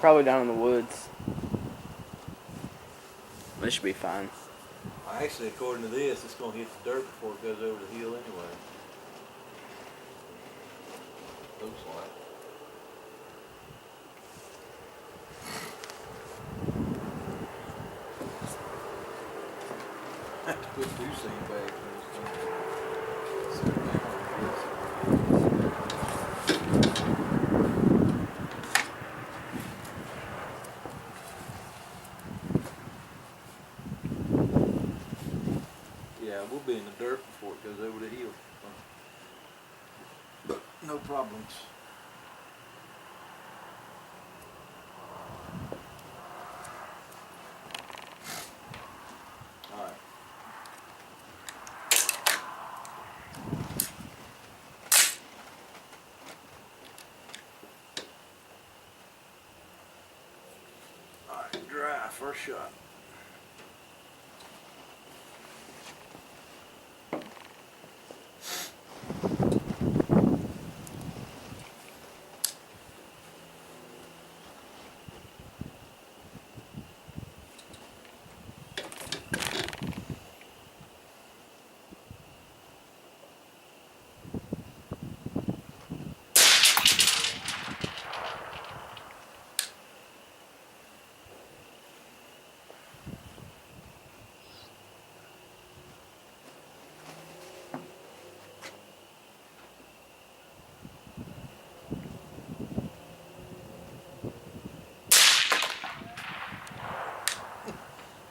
probably down in the woods. This should be fine. Actually, according to this, it's going to hit the dirt before it goes over the hill anyway. Looks like. I have to put 2 sandbags in this thing. Sit down, I guess. Yeah, we'll be in the dirt before it goes over the hill. But no problems. Alright. Alright, dry, first shot.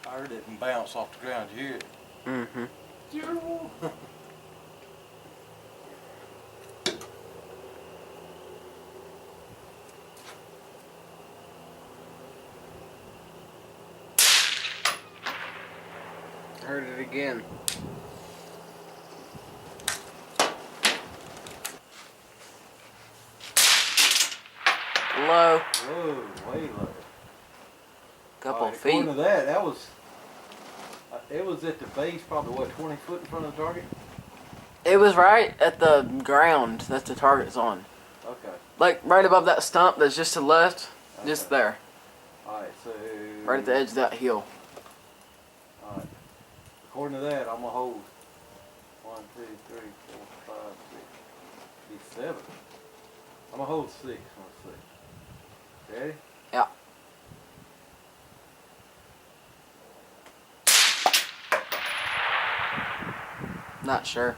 I heard it bounce off the ground. Did you hear it? Mm-hmm. Terrible. Heard it again. Low. Whoa, way low. Couple Right, feet. according to that, that was, it was at the base, probably what, 20 foot in front of the target? It was right at the ground that the target's on. Okay. Like right above that stump that's just to the left. Okay. Just there. Alright, so... Right at the edge of that hill. Alright. According to that, I'm going to hold 1, 2, 3, 4, 5, 6, 7. I'm going to hold 6 on 6. Ready? Yeah. Not sure.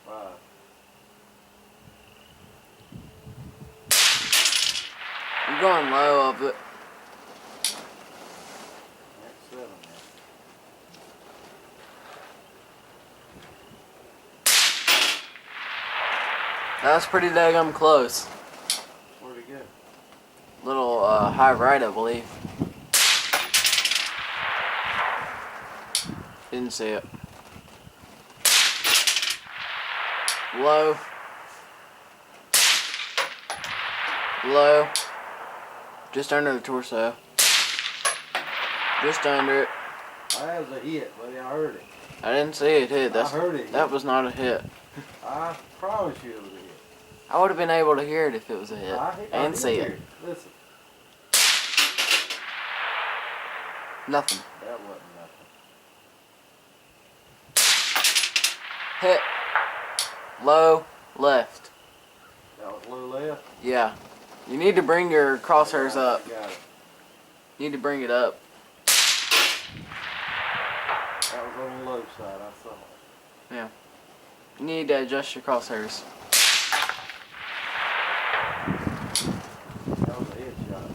Right. You're going low of it. That's 7 now. That's pretty daggum close. Where'd it go? Little high right, I believe. Didn't see it. Low. Low. Just under the torso. Just under it. That was a hit, buddy. I heard it. I didn't see it hit. I heard it. That was not a hit. I promise you it was a hit. I would have been able to hear it if it was a hit. I And did see hear it. Listen, Nothing. that wasn't nothing. Hit. Low. Left. That was low left. Yeah. You need to bring your crosshairs up. Got it. You need to bring it up. That was on the low side, I saw it. Yeah. You need to adjust your crosshairs. That was a headshot.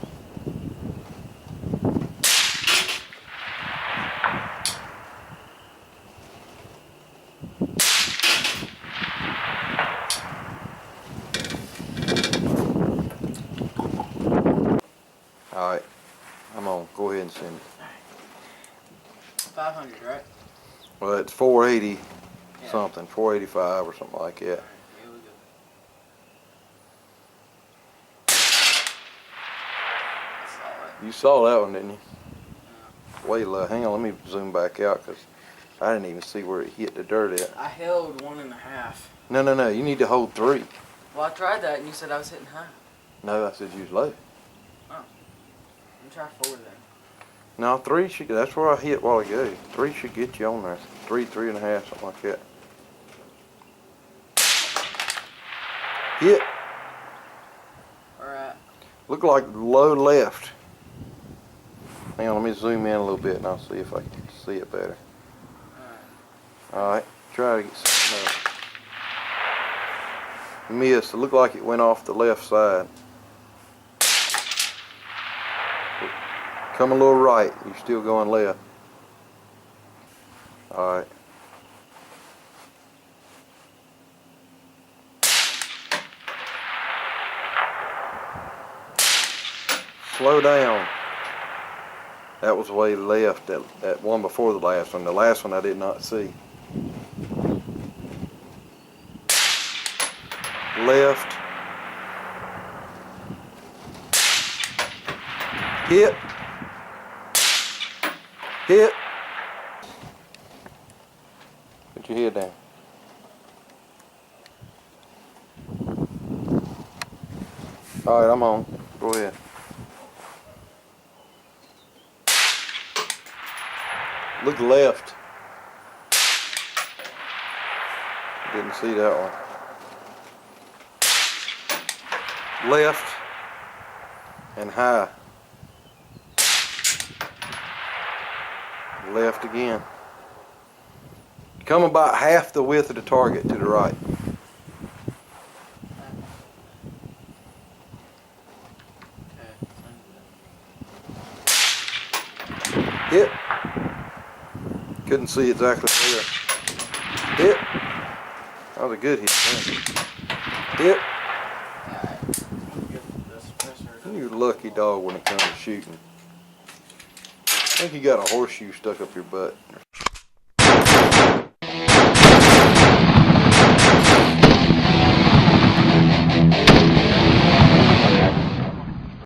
Alright, I'm on. Go ahead and send it. 500, right? Well, it's 480 Yeah. something, 485 or something like that. Here we go. Solid. You saw that one, didn't you? Way low. Hang on, let me zoom back out because I didn't even see where it hit the dirt at. I held 1.5. No. You need to hold 3. Well, I tried that and you said I was hitting high. No, I said use low. Let me try 4 then. No, 3 should. That's where I hit while ago. 3 should get you on there. 3, 3.5, something like that. Hit. Alright. Look like low left. Hang on, let me zoom in a little bit and I'll see if I can see it better. Alright, try to get something else. Missed. It looked like it went off the left side. Come a little right. You're still going left. Alright. Slow down. That was way left, that one before the last one. The last one I did not see. Left. Hit. Hit. Put your head down. Alright, I'm on. Go ahead. Look left. Didn't see that one. Left and high. Left again. Come about half the width of the target to the right. Hit. Couldn't see exactly where. Hit. That was a good hit. Hit. You're a lucky dog when it comes to shooting. I think you got a horseshoe stuck up your butt.